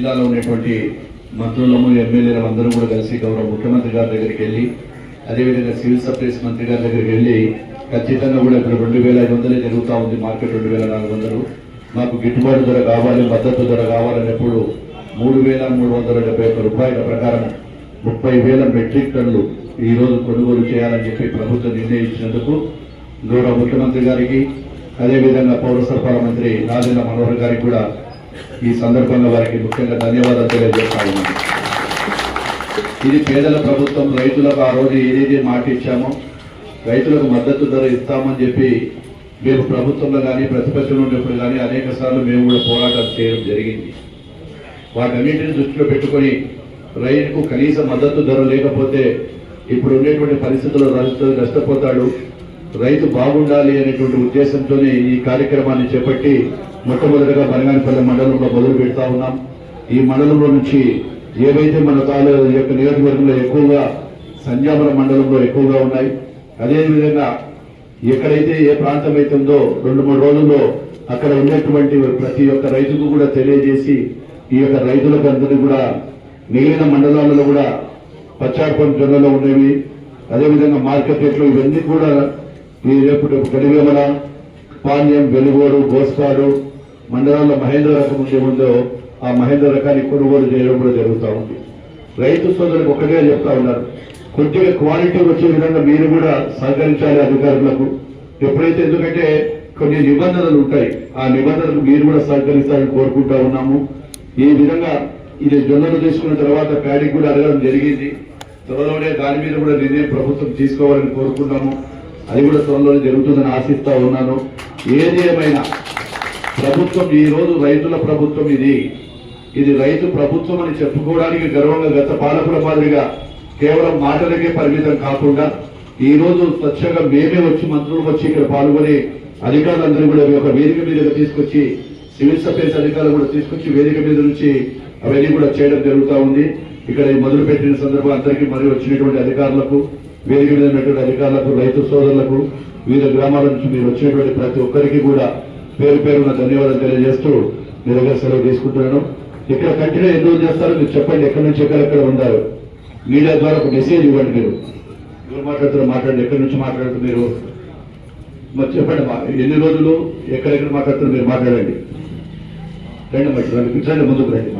జిల్లాలో ఉన్నటువంటి మంత్రులము ఎమ్మెల్యేలు అందరూ కూడా కలిసి గౌరవ ముఖ్యమంత్రి గారి దగ్గరికి వెళ్ళి అదేవిధంగా సివిల్ సప్లైస్ మంత్రి గారి దగ్గరికి వెళ్ళి ఖచ్చితంగా కూడా ఇక్కడ 2,500 జరుగుతూ ఉంది, మార్కెట్ 2,400. మాకు గిట్టుబాటు ధర కావాలి, మద్దతు ధర కావాలన్నప్పుడు 3,371 రూపాయల ప్రకారం 30,000 మెట్రిక్ టన్నులు ఈ రోజు కొనుగోలు చేయాలని చెప్పి ప్రభుత్వం నిర్ణయించినందుకు గౌరవ ముఖ్యమంత్రి గారికి అదేవిధంగా పౌర సరఫరా మంత్రి నాదెండ్ల మనోహర్ గారికి కూడా ఈ సందర్భంగా వారికి ముఖ్యంగా ధన్యవాదాలు తెలియజేస్తా ఉన్నాను. ఇది పేదల ప్రభుత్వం. రైతులకు ఆ రోజు ఏదైతే మాట ఇచ్చామో రైతులకు మద్దతు ధర ఇస్తామని చెప్పి మేము ప్రభుత్వంలో కానీ ప్రతిపక్షంలో ఉన్నప్పుడు కానీ అనేక సార్లు మేము కూడా పోరాటం చేయడం జరిగింది. వాటన్నింటిని దృష్టిలో పెట్టుకొని రైతుకు కనీస మద్దతు ధర లేకపోతే ఇప్పుడు ఉండేటువంటి పరిస్థితుల్లో రైతు నష్టపోతాడు, రైతు బాగుండాలి అనేటువంటి ఉద్దేశంతోనే ఈ కార్యక్రమాన్ని చేపట్టి మొట్టమొదటిగా బనగానపల్లి మండలంలో మొదలు పెడతా ఉన్నాం. ఈ మండలంలో నుంచి ఏవైతే మన యొక్క నియోజకవర్గంలో ఎక్కువగా సంజామల మండలంలో ఎక్కువగా ఉన్నాయి, అదేవిధంగా ఎక్కడైతే ఏ ప్రాంతం అయితే ఉందో 2-3 రోజుల్లో అక్కడ ఉన్నటువంటి ప్రతి ఒక్క రైతుకు కూడా తెలియజేసి ఈ యొక్క రైతులకు అందరినీ కూడా మిగిలిన మండలాలలో కూడా పచ్చార్పం జొన్నలో ఉండేవి, అదేవిధంగా మార్కెట్ రేట్లు ఇవన్నీ కూడా ఈ రేపు గడివేమల, పాణ్యం, వెలుగోడు, గోస్పాడు మండలాల్లో మహేంద్ర రకం ఉందో ఆ మహేంద్ర రకాన్ని కొనుగోలు చేయడం కూడా జరుగుతూ ఉంది. రైతు సోదరులకు ఒకటే చెప్తా ఉన్నారు, కొద్దిగా క్వాలిటీ వచ్చే విధంగా మీరు కూడా సహకరించాలి అధికారులకు. ఎప్పుడైతే ఎందుకంటే కొన్ని నిబంధనలు ఉంటాయి, ఆ నిబంధనలకు మీరు కూడా సహకరిస్తారని కోరుకుంటా ఉన్నాము. ఈ విధంగా ఇది జొన్నలు తీసుకున్న తర్వాత ప్యాడీకి కూడా అడగడం జరిగింది. త్వరలోనే దాని మీద కూడా నిర్ణయం ప్రభుత్వం తీసుకోవాలని కోరుకున్నాము. అది కూడా త్వరలోనే జరుగుతుందని ఆశిస్తా ఉన్నాను. ఏది ఏమైనా ప్రభుత్వం ఈ రోజు రైతుల ప్రభుత్వం, ఇది రైతు ప్రభుత్వం అని చెప్పుకోవడానికి గర్వంగా గత పాలకుల మాదిరిగా కేవలం మాటలకే పరిమితం కాకుండా ఈ రోజు స్వచ్ఛంగా మేమే వచ్చి మంత్రులు వచ్చి ఇక్కడ పాల్గొని అధికారులందరూ కూడా ఒక వేదిక మీదగా తీసుకొచ్చి సివిల్ సప్లైస్ అధికారులు కూడా తీసుకొచ్చి వేదిక మీద నుంచి అవన్నీ కూడా చేయడం జరుగుతూ ఉంది. ఇక్కడ మొదలు పెట్టిన సందర్భం అందరికీ మరియు వచ్చినటువంటి అధికారులకు, వేదిక మీద ఉన్నటువంటి అధికారులకు, రైతు సోదరులకు, వివిధ గ్రామాల నుంచి మీరు వచ్చినటువంటి ప్రతి ఒక్కరికి కూడా పేరు పేరున ధన్యవాదాలు తెలియజేస్తూ మీ దగ్గర సెలవు తీసుకుంటున్నాను. ఇక్కడ కంటిన్యూ ఎందుకు చేస్తారో మీరు చెప్పండి. ఎక్కడి నుంచి ఎక్కడెక్కడ ఉన్నారు మీడియా ద్వారా ఒక మెసేజ్ ఇవ్వండి. మీరు ఎవరు మాట్లాడుతారో మాట్లాడండి, ఎక్కడి నుంచి మాట్లాడుతూ మీరు మరి చెప్పండి. ఎన్ని రోజులు ఎక్కడెక్కడ మాట్లాడుతారో మీరు మాట్లాడండి. రండి, రండి, ముందుకు రండి.